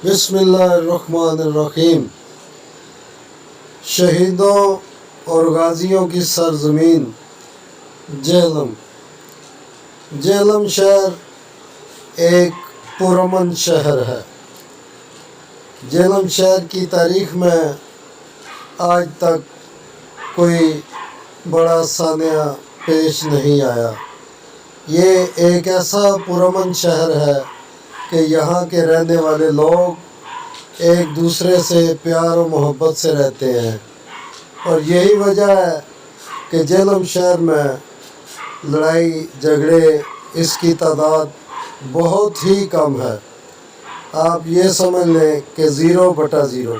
बिस्मिल्लाहिर्रहमानिर्रहीम। शहीदों और गाजियों की सरजमीन जेहलम। जेहलम शहर एक पुरअमन शहर है। जेहलम शहर की तारीख़ में आज तक कोई बड़ा सानिया पेश नहीं आया। ये एक ऐसा पुरअमन शहर है कि यहाँ के रहने वाले लोग एक दूसरे से प्यार और मोहब्बत से रहते हैं, और यही वजह है कि जेहलम शहर में लड़ाई झगड़े इसकी तादाद बहुत ही कम है। आप ये समझ लें कि 0/0।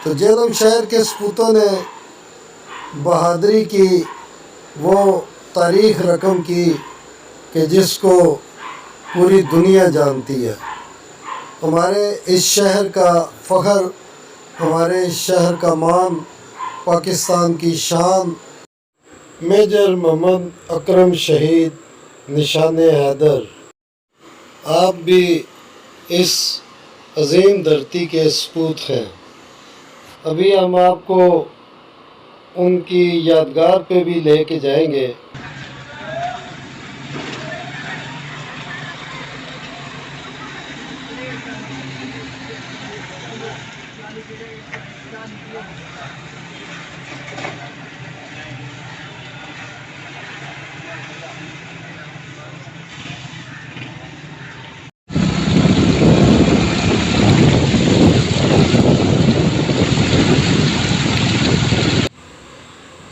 तो जेहलम शहर के सपूतों ने बहादुरी की वो तारीख़ रकम की कि जिसको पूरी दुनिया जानती है। हमारे इस शहर का फ़ख्र, हमारे इस शहर का मान, पाकिस्तान की शान मेजर मोहम्मद अकरम शहीद निशाने हैदर। आप भी इस अजीम धरती के सपूत हैं। अभी हम आपको उनकी यादगार पे भी लेके जाएंगे।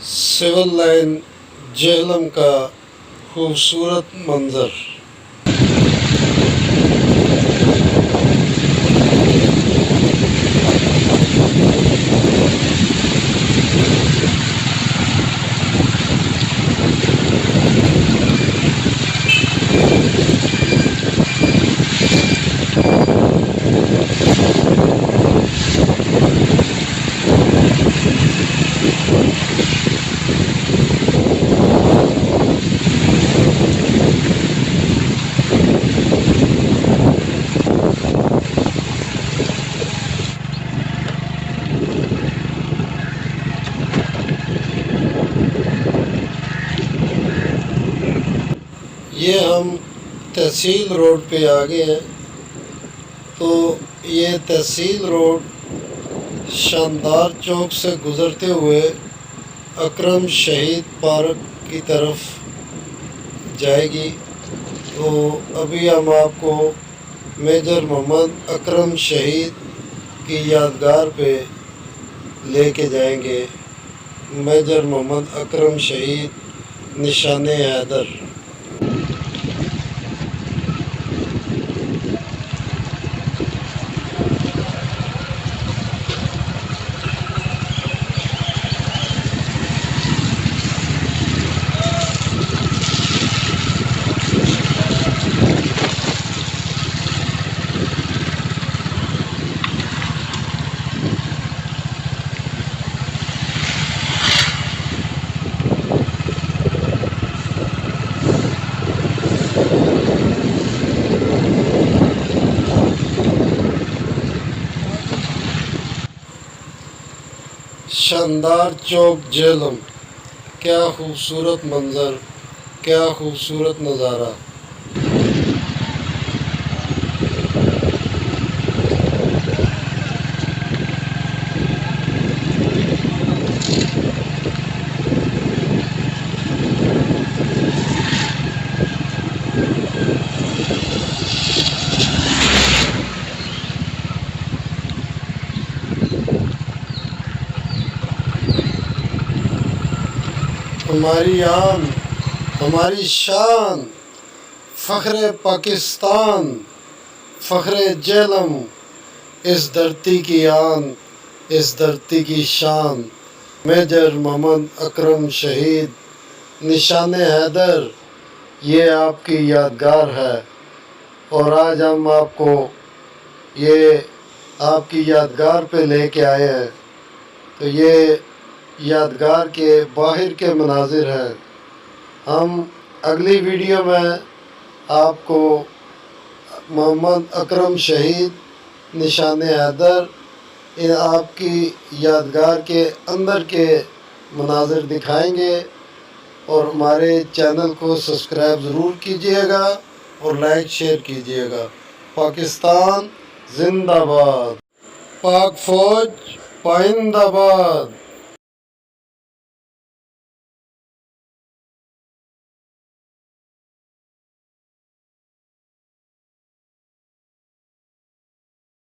सिविल लाइन जेहलम का खूबसूरत मंज़र। ये हम तहसील रोड पे आ गए हैं। तो ये तहसील रोड शानदार चौक से गुज़रते हुए अकरम शहीद पार्क की तरफ जाएगी। तो अभी हम आपको मेजर मोहम्मद अकरम शहीद की यादगार पे लेके जाएंगे। मेजर मोहम्मद अकरम शहीद निशाने हैदर। शानदार चौक जेहलम। क्या खूबसूरत मंज़र, क्या खूबसूरत नज़ारा। हमारी आन, हमारी शान, फ़ख्र पाकिस्तान, फ़ख्र जेहलम, इस धरती की आन, इस धरती की शान। मेजर मोहम्मद अकरम शहीद निशाने हैदर, ये आपकी यादगार है। और आज हम आपको ये आपकी यादगार पे लेके आए हैं। तो ये یادگار کے باہر کے مناظر ہیں۔ ہم اگلی ویڈیو میں آپ کو محمد اکرم شہید نشان حیدر آپ کی یادگار کے اندر کے مناظر دکھائیں گے، اور ہمارے چینل کو سبسکرائب ضرور کیجیے گا اور لائک شیئر کیجیے گا۔ پاکستان زندہ باد، پاک فوج پائندہ باد۔